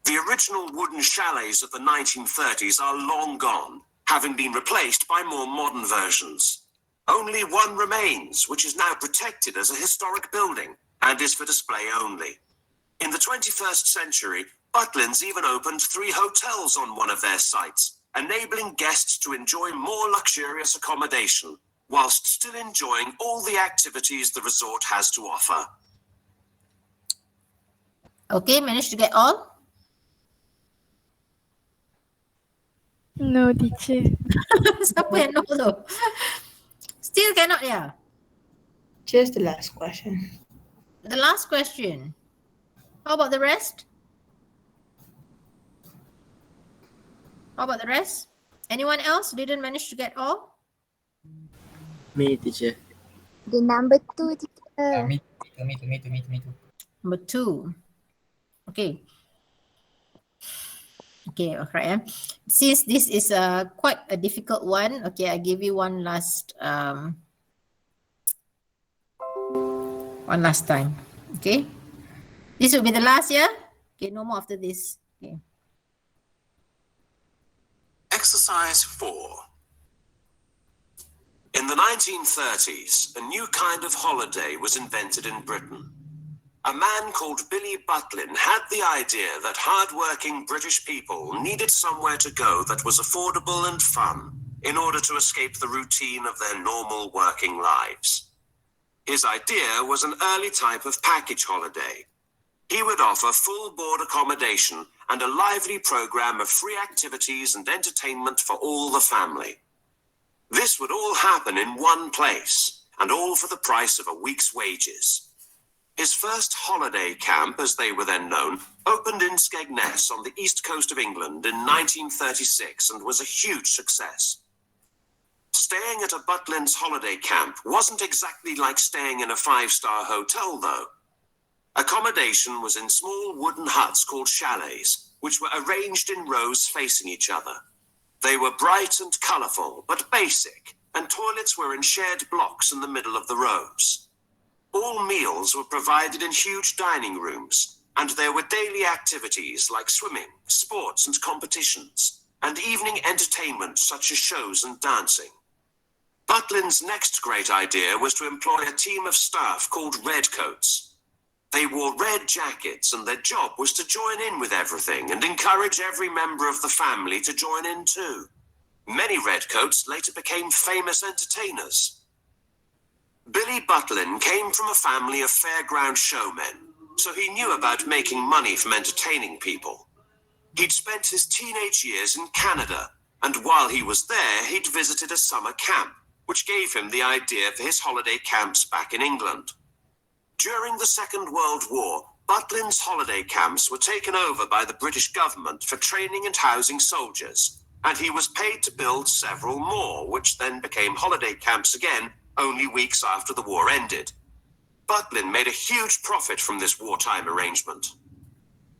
The original wooden chalets of the 1930s are long gone, having been replaced by more modern versions. Only one remains, which is now protected as a historic building and is for display only. In the 21st century, Butlin's even opened 3 hotels on one of their sites, enabling guests to enjoy more luxurious accommodation, whilst still enjoying all the activities the resort has to offer. Okay, managed to get all? No, teacher. Siapa yang no tu? Still cannot, yeah. Just the last question. The last question. How about the rest? How about the rest? Anyone else didn't manage to get all? Me, teacher. The number 2, teacher. Me too. Number 2. Okay. Okay, alright. Since this is quite a difficult one, okay, I give you one last time. Okay. This will be the last, yeah? Okay, no more after this. Okay. Exercise 4. In the 1930s, a new kind of holiday was invented in Britain. A man called Billy Butlin had the idea that hard-working British people needed somewhere to go that was affordable and fun in order to escape the routine of their normal working lives. His idea was an early type of package holiday. He would offer full board accommodation and a lively program of free activities and entertainment for all the family. This would all happen in one place, and all for the price of a week's wages. His first holiday camp, as they were then known, opened in Skegness on the east coast of England in 1936 and was a huge success. Staying at a Butlin's holiday camp wasn't exactly like staying in a five-star hotel, though. Accommodation was in small wooden huts called chalets, which were arranged in rows facing each other. They were bright and colourful, but basic, and toilets were in shared blocks in the middle of the rows. All meals were provided in huge dining rooms, and there were daily activities like swimming, sports and competitions, and evening entertainment such as shows and dancing. Butlin's next great idea was to employ a team of staff called redcoats. They wore red jackets, and their job was to join in with everything and encourage every member of the family to join in too. Many redcoats later became famous entertainers. Billy Butlin came from a family of fairground showmen, so he knew about making money from entertaining people. He'd spent his teenage years in Canada, and while he was there, he'd visited a summer camp, which gave him the idea for his holiday camps back in England. During the Second World War, Butlin's holiday camps were taken over by the British government for training and housing soldiers, and he was paid to build several more, which then became holiday camps again, only weeks after the war ended. Butlin made a huge profit from this wartime arrangement.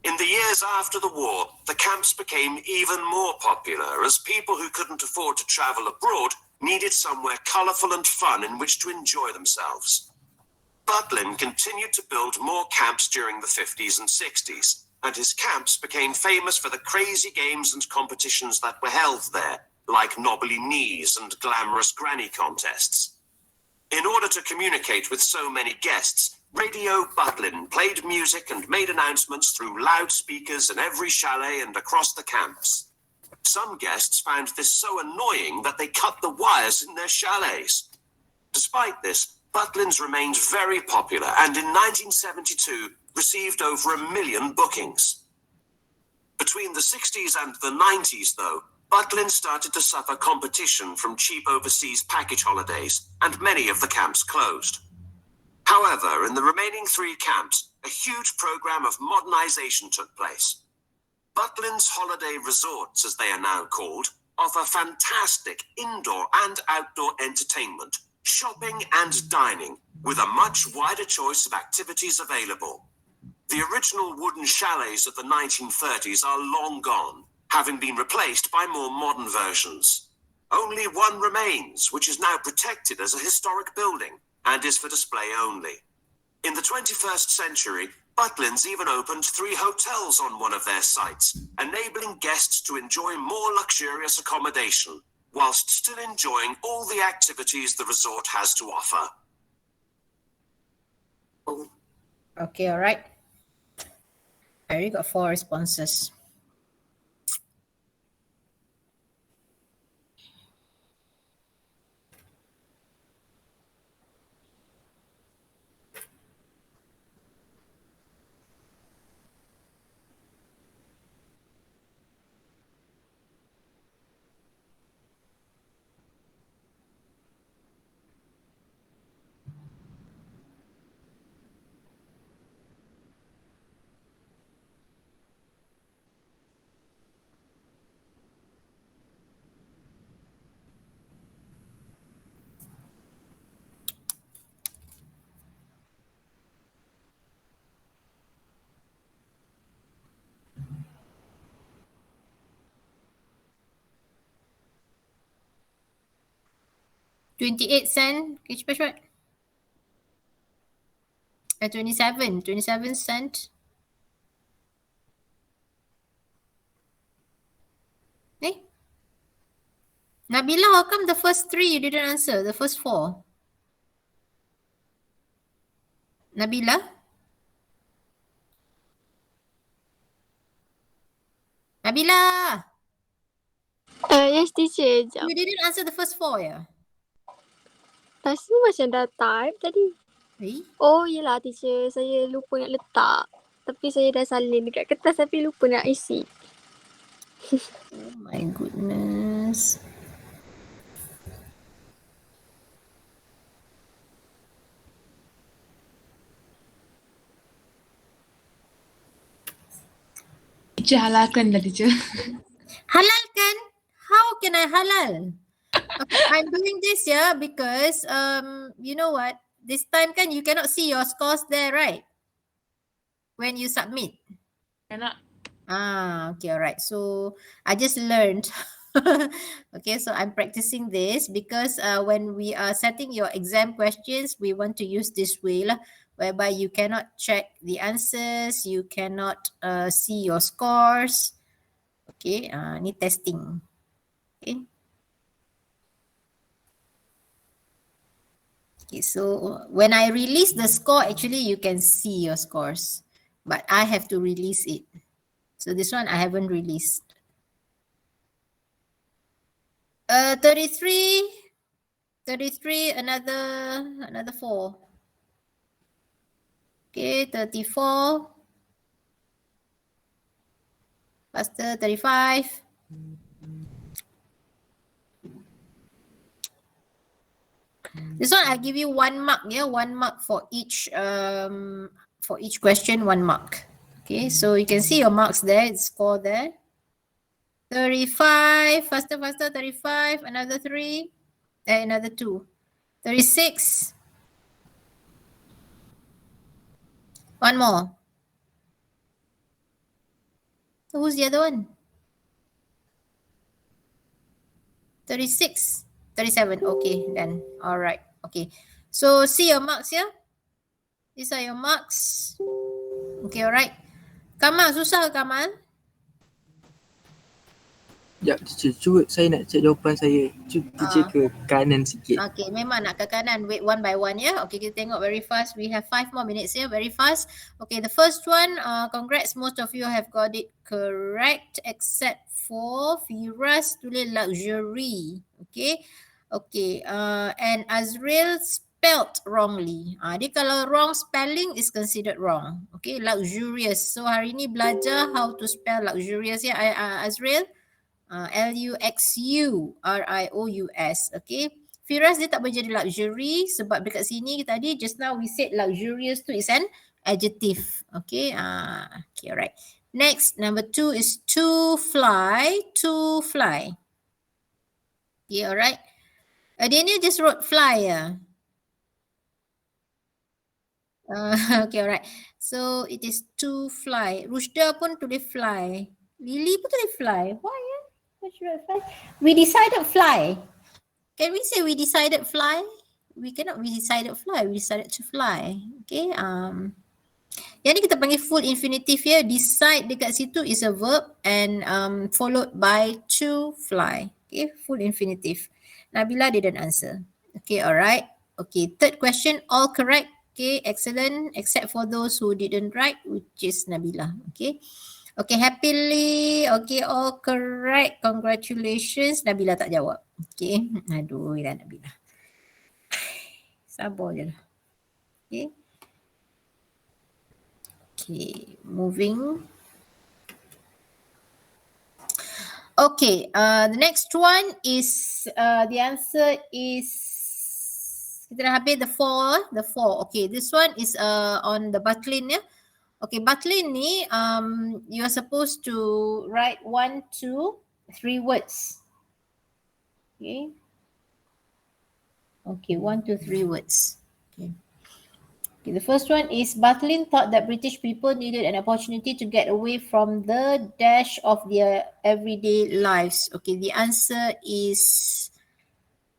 In the years after the war, the camps became even more popular as people who couldn't afford to travel abroad needed somewhere colourful and fun in which to enjoy themselves. Butlin continued to build more camps during the 50s and 60s, and his camps became famous for the crazy games and competitions that were held there, like knobbly knees and glamorous granny contests. In order to communicate with so many guests, Radio Butlin played music and made announcements through loudspeakers in every chalet and across the camps. Some guests found this so annoying that they cut the wires in their chalets. Despite this, Butlin's remained very popular and in 1972 received over 1 million bookings. Between the 60s and the 90s, though, Butlin started to suffer competition from cheap overseas package holidays, and many of the camps closed. However, in the remaining 3 camps, a huge program of modernization took place. Butlin's holiday resorts, as they are now called, offer fantastic indoor and outdoor entertainment, shopping and dining, with a much wider choice of activities available. The original wooden chalets of the 1930s are long gone, having been replaced by more modern versions. Only one remains, which is now protected as a historic building and is for display only. In the 21st century, Butlin's even opened 3 hotels on one of their sites, enabling guests to enjoy more luxurious accommodation, whilst still enjoying all the activities the resort has to offer. Okay, all right. I already got 4 responses. $0.28. Can you cepat cepat? 27 cent. Nabila, how come the first 3 you didn't answer? The first 4? Nabila? Nabila! Yes, teacher. Jap. You didn't answer the first 4 ya? Rasa macam dah type tadi. Oh, yelah teacher. Saya lupa nak letak. Tapi saya dah salin dekat kertas tapi lupa nak isi. Oh my goodness. Teacher halalkan lah teacher. Halalkan? How can I halal? Okay, I'm doing this because you know what? This time kan you cannot see your scores there, right? When you submit. Cannot. Okay, alright. So I just learned. Okay, so I'm practicing this because when we are setting your exam questions, we want to use this way lah, whereby you cannot check the answers, you cannot see your scores. Okay, ni testing. Okay. Okay, so when I release the score, actually you can see your scores, but I have to release it. So this one I haven't released. 33, another 4. Okay, 34. Faster, 35. This one I'll give you 1 mark, 1 mark for each question, 1 mark. Okay, so you can see your marks there, it's score there. 35, faster, 35, another 3, another 2. 36. 1 more. So who's the other one? 36, 37, okay, done. All right, okay. So see your marks here. These are your marks. Okay, all right. Kamal, susah Kamal? Sekejap teacher, cuba saya nak cek jawapan saya. Teacher ke kanan sikit. Okay, memang nak ke kanan. Wait one by one ya. Okay, kita tengok very fast. We have 5 more minutes here, very fast. Okay, the first one, congrats, most of you have got it correct except for Firas tulis luxury. Okay, okay. And Azril spelt wrongly. Dia kalau wrong spelling is considered wrong. Okay, luxurious. So hari ni belajar how to spell luxurious ya, Azril. Luxurious. Okay. Firas dia tak boleh jadi luxury sebab dekat sini tadi just now we said luxurious tu is an adjective. Okay. Okay, alright. Next, number 2 is to fly. To fly. Okay, alright. Dia ni just wrote fly ya. Okay, alright. So it is to fly. Rushda pun tulis fly. Lily pun tulis fly. Why ya? We decided fly. Can we say we decided fly? We cannot we decided fly. We decided to fly. Okay. Yang ni kita panggil full infinitive ya. Decide dekat situ is a verb and followed by to fly. Okay. Full infinitive. Nabila didn't answer. Okay. Alright. Okay. Third question. All correct. Okay. Excellent. Except for those who didn't write, which is Nabila. Okay. Okay, happily. Okay, all correct. Congratulations. Nabila tak jawab. Okay. Aduh, dah Nabila. Sabar je lah. Okay. Okay, moving. Okay, the next one is, the answer is, kita dah habis the 4. Okay, this one is on the buckling ya. Okay, buckling ni, you are supposed to write 1, 2, 3 words. Okay. Okay, 1, 2, 3 words. Okay. Okay, the first one is Butlin thought that British people needed an opportunity to get away from the dash of their everyday lives. Okay, the answer is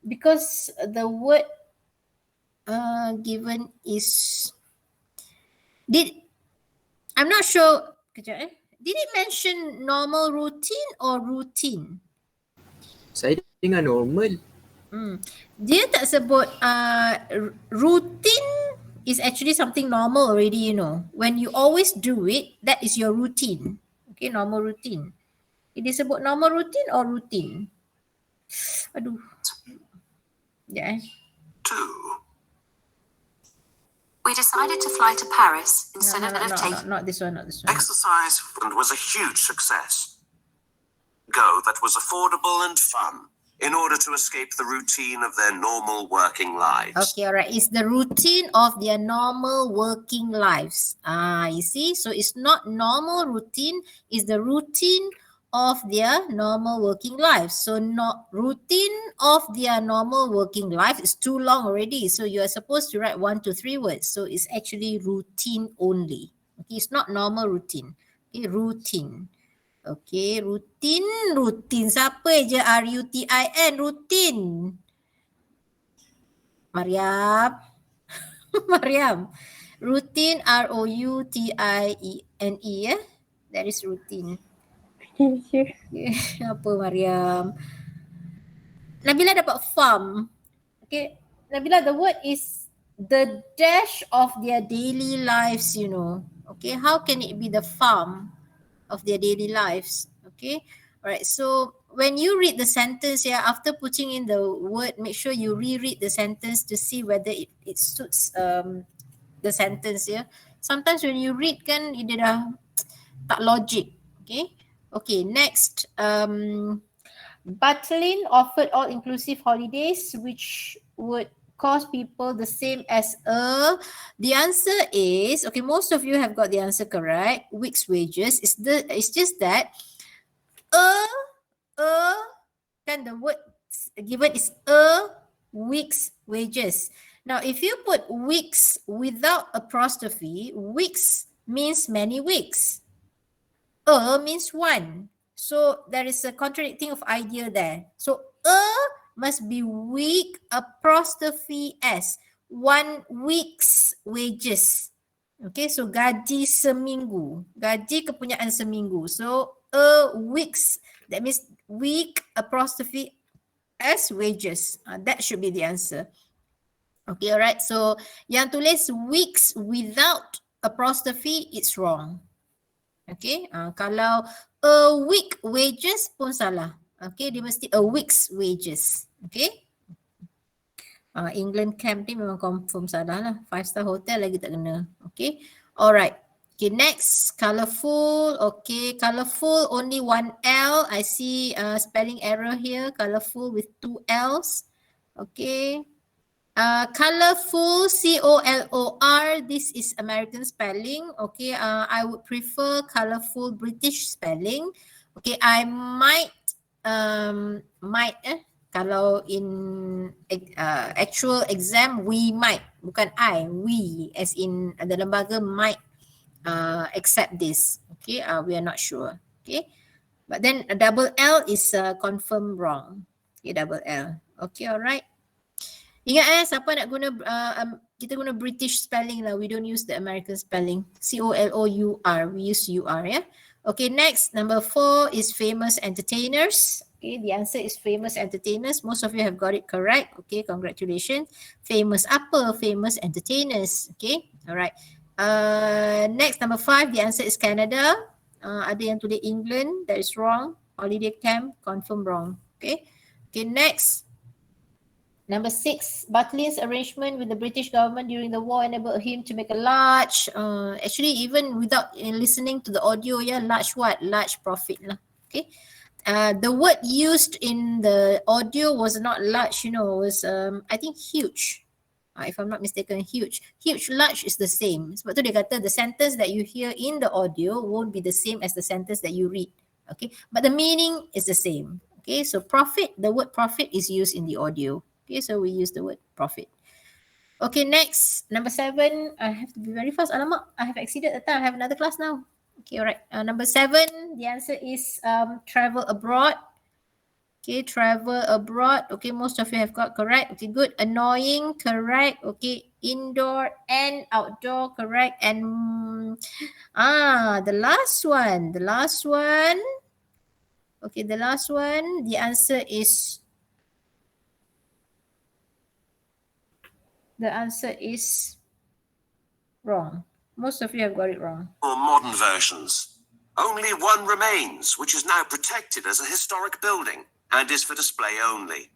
because the word given is I'm not sure. Did it mention normal routine or routine? Saya Dengan normal. Dia tak sebut routine is actually something normal already, you know. When you always do it, that is your routine. Okay, normal routine. Dia sebut normal routine or routine? Aduh. Ya. Two. We decided to fly to Paris instead of taking Not this one, not this one. exercise and was a huge success. Go that was affordable and fun in order to escape the routine of their normal working lives. Okay, alright. It's the routine of their normal working lives. You see? So it's not normal routine, it's the routine of their normal working lives. So not routine of their normal working life is too long already. So you are supposed to write 1 to 3 words. So it's actually routine only. Okay, it's not normal routine. Okay, routine. Okay, rutin. Siapa je R-U-T-I-N, rutin. Mariam. Mariam. Routine, R-O-U-T-I-N-E, ya. That is routine. Apa Mariam? Nabila dapat farm. Okay. Nabila, the word is the dash of their daily lives, you know. Okay, how can it be the farm of their daily lives? Okay. Alright, so when you read the sentence here, after putting in the word, make sure you reread the sentence to see whether it suits the sentence here. Sometimes when you read kan, dia dah tak logic. Okay. Okay, next. Battling offered all-inclusive holidays which would cost people the same as the answer is, okay, most of you have got the answer correct, week's wages. It's just that kan the word given is a week's wages. Now if you put weeks without apostrophe, weeks means many weeks. Means one. So there is a contradicting of idea there. So must be week apostrophe s. 1 week's wages. Okay, so gaji seminggu. Gaji kepunyaan seminggu. So a week's, that means week apostrophe s wages. That should be the answer. Okay, alright. So yang tulis weeks without apostrophe, it's wrong. Okay, kalau a week wages pun salah. Okay, dia mesti a week's wages. Okay. England camp ni memang confirm salah lah. 5-star hotel lagi tak kena. Okay. Alright. Okay, next. Colourful. Okay, colourful only 1 L. I see spelling error here. Colourful with 2 L's. Okay. Colorful, C-O-L-O-R, this is American spelling. Okay, I would prefer colorful British spelling. Okay, I might, kalau in actual exam, we might, bukan I, we, as in the lembaga might accept this. Okay, we are not sure. Okay, but then a double L is confirmed wrong. Okay, double L. Okay, alright. Ingat siapa nak guna, kita guna British spelling lah. We don't use the American spelling. C-O-L-O-U-R. We use U-R, yeah. Okay, next. Number 4 is famous entertainers. Okay, the answer is famous entertainers. Most of you have got it correct. Okay, congratulations. Famous apa? Famous entertainers. Okay, alright. Next, number 5, the answer is Canada. Ada yang tulis England. That is wrong. Holiday camp, confirm wrong. Okay. Okay, next. Number 6, Butlins' arrangement with the British government during the war enabled him to make a large, actually even without listening to the audio, yeah, large what? Large profit lah. Okay. The word used in the audio was not large, you know, was I think huge. If I'm not mistaken, huge. Huge, large is the same. Sebab tu dia kata the sentence that you hear in the audio won't be the same as the sentence that you read. Okay, but the meaning is the same. Okay, so profit, the word profit is used in the audio. Okay, so we use the word profit. Okay, next, number 7. I have to be very fast. Alamak, I have exceeded the time. I have another class now. Okay, all right. Number 7, the answer is travel abroad. Okay, travel abroad. Okay, most of you have got correct. Okay, good. Annoying, correct. Okay, indoor and outdoor, correct. And the last one. Okay, the last one. The answer is The answer is wrong. Most of you have got it wrong. More modern versions. Only one remains, which is now protected as a historic building and is for display only.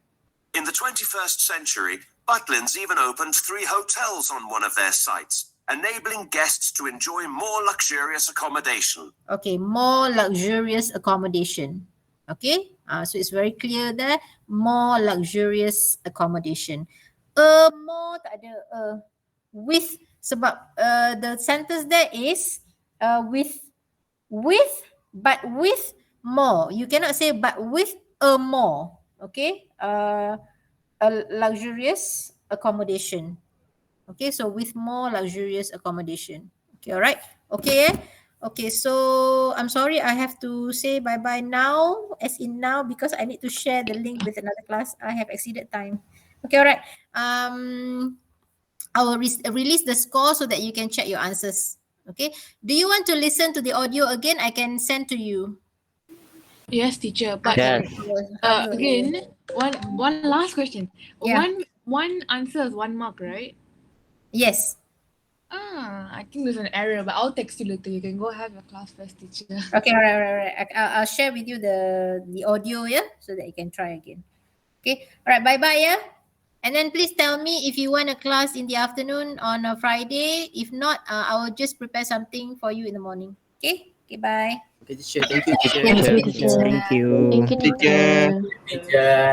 In the 21st century, Butlins even opened 3 hotels on one of their sites, enabling guests to enjoy more luxurious accommodation. Okay, more luxurious accommodation. Okay, so it's very clear there. More luxurious accommodation. More tak ada with, sebab the sentence there is with but with more. You cannot say but with a more. Okay, a luxurious accommodation. Okay, so with more luxurious accommodation. Okay, all right. Okay, okay, so I'm sorry I have to say bye-bye now, as in now, because I need to share the link with another class. I have exceeded time. Okay, all right. I will release the score so that you can check your answers. Okay. Do you want to listen to the audio again? I can send to you. Yes, teacher. But Yes. again, one last question. Yeah. One answer is 1 mark, right? Yes. I think there's an error, but I'll text you later. You can go have your class first, teacher. Okay, all right. I'll share with you the audio, yeah, so that you can try again. Okay, all right, bye-bye, yeah. And then please tell me if you want a class in the afternoon on a Friday. If not, I will just prepare something for you in the morning. Okay, okay, bye. Okay, teacher. Thank you, teacher. Thank you. Thank you, teacher. Teacher.